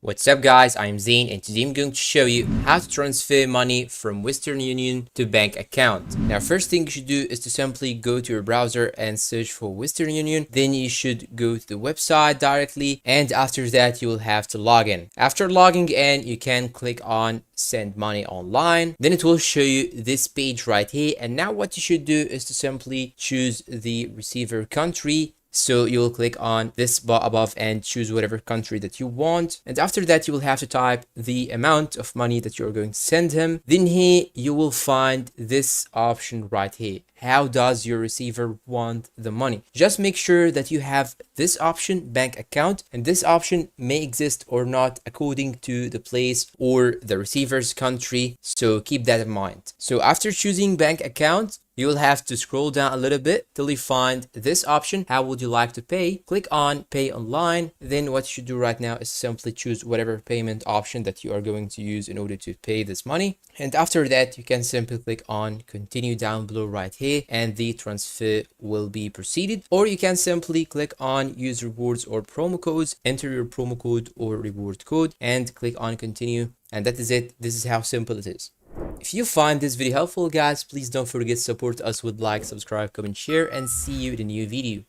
What's up guys, I'm Zain and today I'm going to show you how to transfer money from Western Union to bank account. Now first thing you should do is to simply go to your browser and search for Western Union. Then you should go to the website directly and after that you will have to log in. After logging in you can click on send money online. Then it will show you this page right here, and now what you should do is to simply choose the receiver country. So you will click on this bar above and choose whatever country that you want. And after that, you will have to type the amount of money that you're going to send him. Then here you will find this option right here. How does your receiver want the money? Just make sure that you have this option, bank account, and this option may exist or not according to the place or the receiver's country. So keep that in mind. So after choosing bank account, you will have to scroll down a little bit till you find this option. How would you like to pay? Click on pay online. Then what you should do right now is simply choose whatever payment option that you are going to use in order to pay this money. And after that, you can simply click on continue down below right here and the transfer will be proceeded. Or you can simply click on use rewards or promo codes, enter your promo code or reward code and click on continue. And that is it. This is how simple it is. If you find this video helpful guys, please don't forget to support us with like, subscribe, comment, share, and see you in a new video.